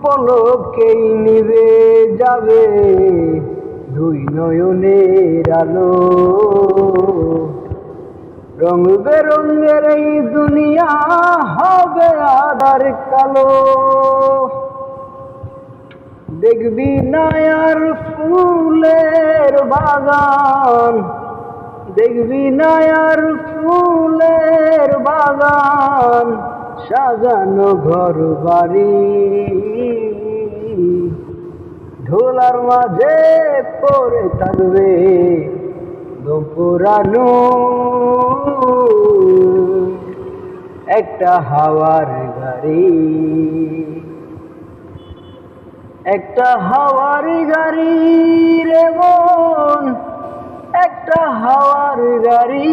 পলকেই নিভে যাবে দুই নয়নের আলো। রং বেরঙের এই দুনিয়া হবে আধার কালো। দেখবি না আর ফুলের বাগান, দেখবি না আর ফুলের বাগান, সাজানো ঘর বাড়ি ধুলার মাঝে পড়ে থাকবে দম পুরানো একটা হাওয়ার গাড়ি। একটা হাওয়ার গাড়ি রে মন, একটা হাওয়ার গাড়ি।